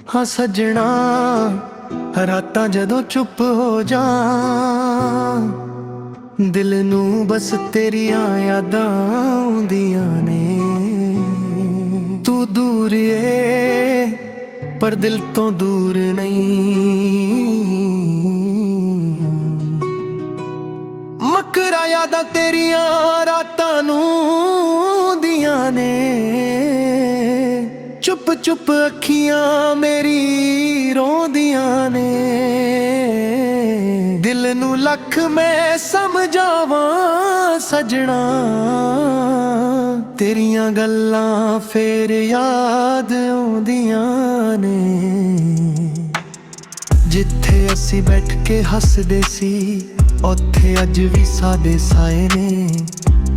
हाँ सजना, रातां जदों चुप हो जा, दिल नू बस तेरियां यादां आउंदियां ने। तू दूर ए पर दिल तो दूर नहीं, मकरा यादां तेरियां रातां नू आउंदियां ने। चुप चुप अखियां मेरी रोंदियां ने, दिल नू लख मैं समझावां सजना, तेरियां गल्लां फेर याद आउंदियां ने। जिथे असी बैठ के हसदे सी, उत्थे अज भी साडे साए ने।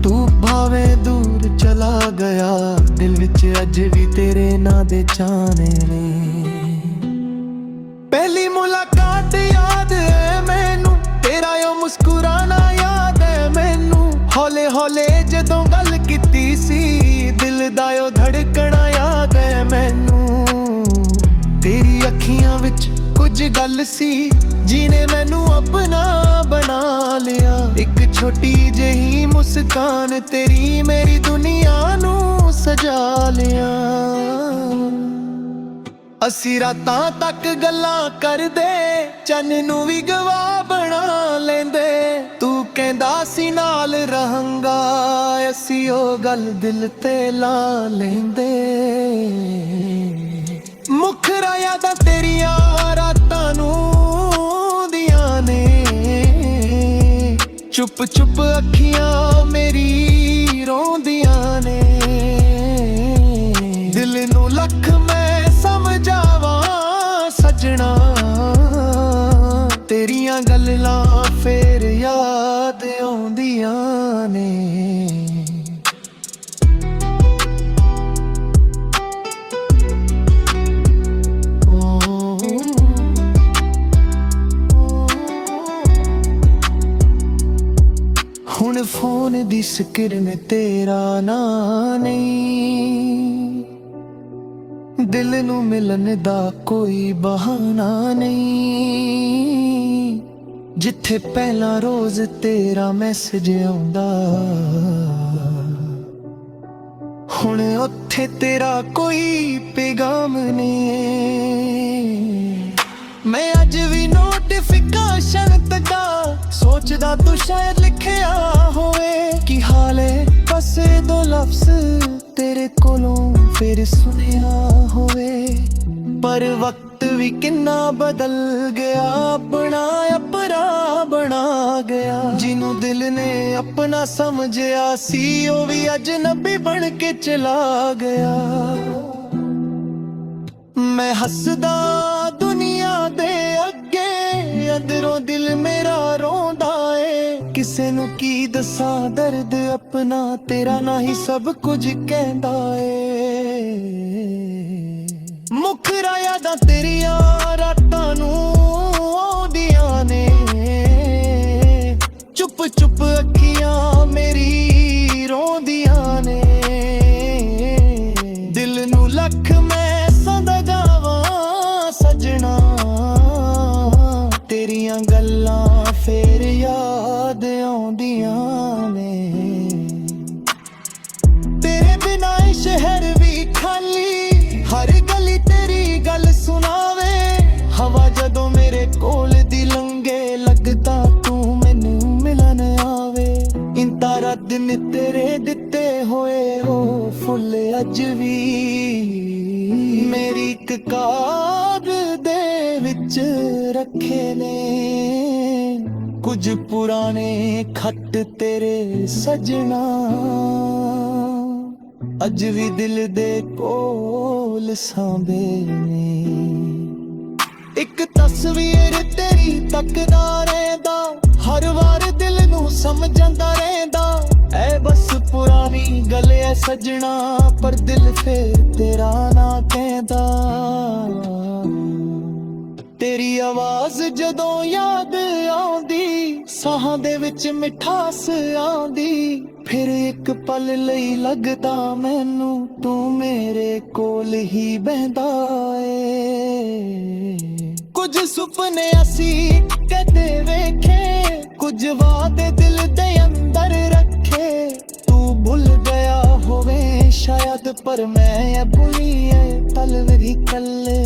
तू भावे दूर चला गया, दिल विच अज भी तेरे नां दे चाने ने। पहली मुलाकात याद है मैनू, तेरा यो मुस्कुराना याद है मैनू। हौले हौले जदों गल कीती सी, दिल दा यो धड़कना याद है मैनू। तेरी अखियां विच कुछ गल सी, जिने मैनू अपना बना लिया। एक छोटी जही मुस्कान तेरी मेरी दुनिया नू सजा लिया। असी रातां तक गल्लां करदे, चन्न नू भी गवाह बना लेंदे। तू कहंदा सी नाल रहांगा, असी ओ गल दिल ते ला लेंदे। मुखरा यादां तेरियां रातां नू आउंदियां ने। चुप चुप अखियां मेरी रोंदियां ने, दिल नू लख मैं समझावां सजना, तेरियां गल्लां फेर याद आउंदियां ने। हुण फोन दी स्क्रीन तेरा नां नहीं, दिल नू मिलन दा कोई बहाना नहीं। जिथे पहला रोज तेरा मैसेज आउंदा, हुण उत्थे तेरा कोई पैगाम नहीं। मैं अज भी नोटिफिकेशन तका सोचदा तू शायद लिखिया होवे कि हाले बस दो लफ्ज तेरे कोलों फिर सुनिया होवे। पर वक्त भी किन्ना बदल गया, अपना अपरा बना गया। जिन्हों दिल ने अपना समझिया सी, ओ भी अजनबी बन के चला गया। मैं हसदा दुनिया दे अगे, अंदरों दिल मेरा रोंदा है। किसे नू की दसां दर्द अपना, तेरा ना ही सब कुछ कहंदा है। मुखरा यादां तेरियां रातां नू आउंदियां ने। चुप चुप अखियां मेरी रोंदियां ने, दिल नू लख मैं सजना, तेरियां गल्लां फेर याद आउंदियां ने। तेरे बिना शहर भी खाली, हर गली तेरी गल सुनावे। हवा जदों मेरे कोल दी लंघे, लगदा तू मैनू मिलन आवे। इन तारा दिन तेरे दिते होए हो फुल अज भी मेरी एक कार दे विच रखे ने। कुछ पुराने खत तेरे सजना, अज भी दिल दे कोल सांभे ने। एक तस्वीर तेरी तकदा रहिंदा, हर वार दिल नू समझांदा रहिंदा। ऐ बस पुरानी गल ऐ सजना, पर दिल फिर तेरा ना कहंदा। तेरी आवाज जदों याद आउंदी, ਸਾਹਾਂ ਦੇ ਵਿੱਚ ਮਿਠਾਸ ਆਉਂਦੀ। ਫਿਰ ਇੱਕ ਪਲ ਲਈ ਲੱਗਦਾ ਮੈਨੂੰ ਤੂੰ ਮੇਰੇ ਕੋਲ ਹੀ ਬਹਿੰਦਾ ਏ। ਕੁਝ ਸੁਪਨੇ ਅਸੀਂ ਕਦੇ ਵੇਖੇ, ਕੁਝ ਵਾਅਦੇ ਦਿਲ ਦੇ ਅੰਦਰ ਰੱਖੇ। ਤੂੰ ਭੁੱਲ ਗਿਆ ਹੋਵੇ ਸ਼ਾਇਦ, ਪਰ ਮੈਂ ਭੁੱਲੀਏ ਪਲ ਵੀ ਕੱਲੇ।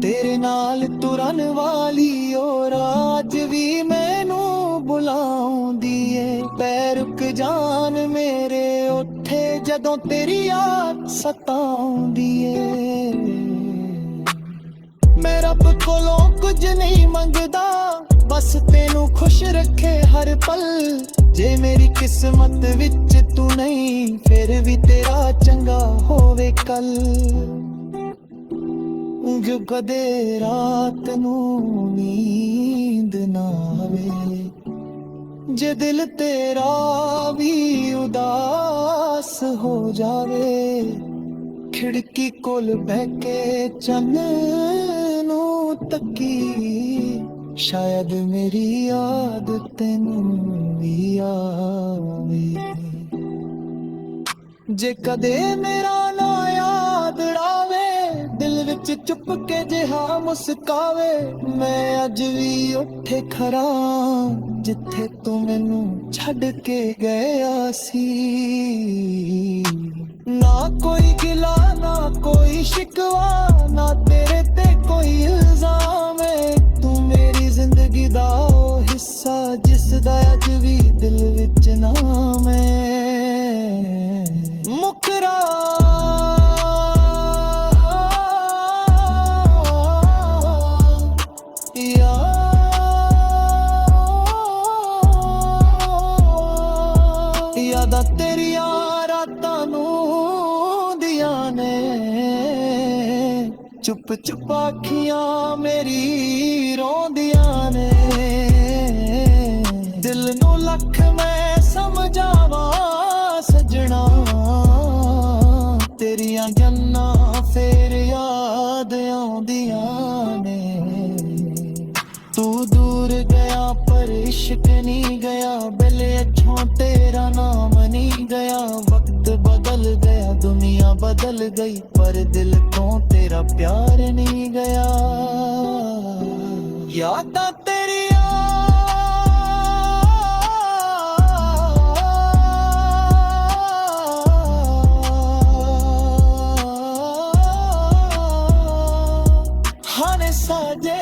ਤੇਰੇ ਨਾਲ ਤੁਰਨ ਵਾਲੀ ਓ ਰਾਜ ਵੀ ਮੈਨੂੰ ਬੁਲਾਉਂਦੀ ਏ। ਪੈਰ ਰੁਕ ਜਾਣ ਮੇਰੇ ਉੱਥੇ ਜਦੋਂ ਤੇਰੀ ਯਾਦ ਸਤਾਉਂਦੀ ਏ। ਮੈਂ ਰੱਬ ਕੋਲੋਂ ਕੁਝ ਨਹੀਂ ਮੰਗਦਾ, ਬਸ ਤੈਨੂੰ ਖੁਸ਼ ਰੱਖੇ ਹਰ ਪਲ। ਜੇ ਮੇਰੀ ਕਿਸਮਤ ਵਿੱਚ ਤੂੰ ਨਹੀਂ, ਫਿਰ ਵੀ ਤੇਰਾ ਚੰਗਾ ਹੋਵੇ ਕੱਲ। ਜੋ ਕਦੇ ਰਾਤ ਨੂੰ ਨੀਂਦ ਨਾ ਆਵੇ, ਜੇ ਦਿਲ ਤੇਰਾ ਵੀ ਉਦਾਸ ਹੋ ਜਾਵੇ। ਖਿੜਕੀ ਕੋਲ ਬਹਿ ਕੇ ਚੰਨ ਨੂੰ ਤੱਕੀ, ਸ਼ਾਇਦ ਮੇਰੀ ਯਾਦ ਤੈਨੂੰ ਵੀ ਆਵੇ। ਜੇ ਕਦੇ ਮੇਰਾ ਨਾ ਯਾਦ ਆਵੇ, ਦਿਲ ਵਿੱਚ ਚੁੱਪ ਕੇ ਜਿਹਾ ਮੁਸਕਾਵੇ। ਮੈਂ ਅੱਜ ਵੀ ਉੱਥੇ ਖੜਾ ਜਿੱਥੇ ਤੂੰ ਮੈਨੂੰ ਛੱਡ ਕੇ ਗਿਆ ਸੀ। ਨਾ ਕੋਈ ਗਿਲਾ ਨਾ ਕੋਈ ਸ਼ਿਕਵਾ, ਨਾ ਤੇਰੇ ਤੇ ਕੋਈ ਇਲਜ਼ਾਮ ਏ। ਤੂੰ ਮੇਰੀ ਜ਼ਿੰਦਗੀ ਦਾ ਉਹ ਹਿੱਸਾ ਜਿਸ ਦਾ ਅੱਜ ਵੀ ਦਿਲ ਵਿੱਚ ਨਾਮ ਏ। ਮੁਕਰਾ ਯਾਦਾਂ ਤੇਰੀਆਂ ਰਾਤਾਂ ਨੂੰ ਦੀਆਂ ਨੇ, ਚੁੱਪ ਚੁੱਪ ਅੱਖੀਆਂ ਮੇਰੀ ਰੋਂਦੀਆਂ ਨੇ। ਦਿਲ ਨੂੰ ਲੱਖ ਮੈਂ ਸਮਝਾਵਾਂ ਸਜਣਾ, ਤੇਰੀਆਂ ਗੱਲਾਂ ਫੇਰ ਯਾਦ ਆਉਂਦੀਆਂ ਨੇ। ਤੂੰ ਦੂਰ ਗਿਆ ਪਰ ਇਸ਼ਕ ਨਹੀਂ ਗਿਆ, ਬਲੇ ਅੱਛੋਂ ਤੇਰਾ ਨਾਮ ਨਹੀਂ ਗਿਆ। ਵਕਤ ਬਦਲ ਗਿਆ ਦੁਨੀਆ ਬਦਲ ਗਈ, ਪਰ ਦਿਲ ਤੋਂ ਤੇਰਾ ਪਿਆਰ ਨਹੀਂ ਗਿਆ। ਯਾਦਾਂ ਤੇਰੀਆਂ ਹਾਨੇ ਸਾਜੇ।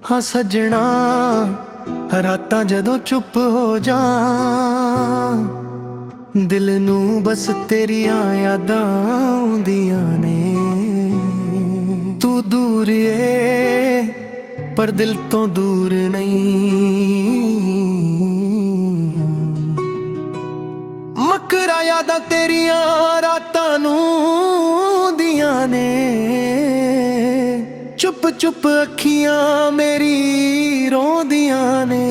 ਹਾਂ ਸਜਣਾ, ਰਾਤਾਂ ਜਦੋਂ ਚੁੱਪ ਹੋ ਜਾ, ਦਿਲ ਨੂੰ ਬਸ ਤੇਰੀਆਂ ਯਾਦਾਂ ਆਉਂਦੀਆਂ ਨੇ। ਤੂੰ ਦੂਰ ਏ ਪਰ ਦਿਲ ਤੋਂ ਦੂਰ ਨਹੀਂ। ਮਕਰਾ ਯਾਦਾਂ ਤੇਰੀਆਂ ਰਾਤਾਂ ਨੂੰ ਦੀਆਂ ਨੇ, ਚੁੱਪ ਚੁੱਪ ਅੱਖੀਆਂ ਮੇਰੀ ਰੋਂਦੀਆਂ ਨੇ।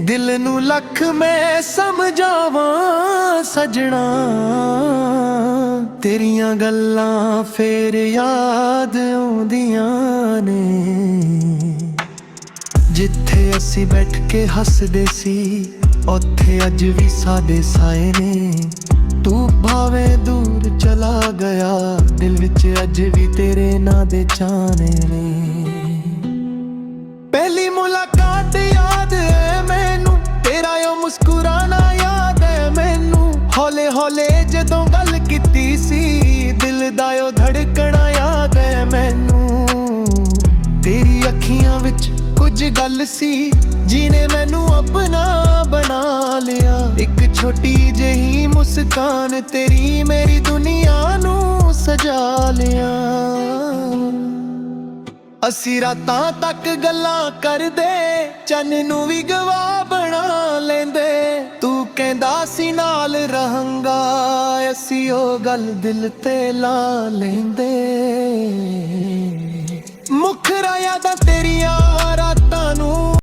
ਦਿਲ ਨੂੰ ਲੱਖ ਮੈਂ ਸਮਝਾਵਾਂ ਸਜਣਾ, ਤੇਰੀਆਂ ਗੱਲਾਂ ਫੇਰ ਯਾਦ ਆਉਂਦੀਆਂ ਨੇ। ਜਿੱਥੇ ਅਸੀਂ ਬੈਠ ਕੇ ਹੱਸਦੇ ਸੀ, ਉੱਥੇ ਅੱਜ ਵੀ ਸਾਡੇ ਸਾਏ ਨੇ। ਤੂੰ ਭਾਵੇਂ ਦੂਰ ਚਲਾ ਗਿਆ, ਦਿਲ ਵਿੱਚ ਅੱਜ ਵੀ ਤੇਰੇ ਨਾਂ ਦੇ ਚਾਨੇ ਨੇ। ਪਹਿਲੀ ਮੁਲਾਕਾਤ ਯਾਦ ਹੈ ਮੈਨੂੰ, ਤੇਰਾ ਉਹ ਮੁਸਕਰਾਨਾ ਯਾਦ ਹੈ ਮੈਨੂੰ। ਹੌਲੇ ਹੌਲੇ ਜਦੋਂ ਗੱਲ ਕੀਤੀ ਸੀ, ਦਿਲ ਦਾ ਉਹ ਧੜਕਣਾ ਯਾਦ ਹੈ ਮੈਨੂੰ। ਤੇਰੀ ਅੱਖੀਆਂ ਵਿੱਚ ਕੁਝ ਗੱਲ ਸੀ, ਜਿਹਨੇ ਮੈਨੂੰ ਆਪਣਾ ਬਣਾ ਲਿਆ। ਇੱਕ ਛੋਟੀ ਜਿਹੀ ਮੁਸਕਾਨ ਤੇਰੀ ਮੇਰੀ ਦੁਨੀਆ ਨੂੰ ਸਜਾ ਲਿਆ। ਅਸੀਂ ਰਾਤਾਂ ਤੱਕ ਗੱਲਾਂ ਕਰਦੇ, ਚੰਨ ਨੂੰ ਵੀ ਗਵਾਹ ਬਣਾ ਲੈਂਦੇ। ਤੂੰ ਕਹਿੰਦਾ ਸੀ ਨਾਲ ਰਹਾਂਗਾ, ਅਸੀਂ ਉਹ ਗੱਲ ਦਿਲ ਤੇ ਲਾ ਲੈਂਦੇ। ਮੁਖਰਾ ਯਾਦਾਂ ਤੇਰੀਆਂ ਰਾਤਾਂ ਨੂੰ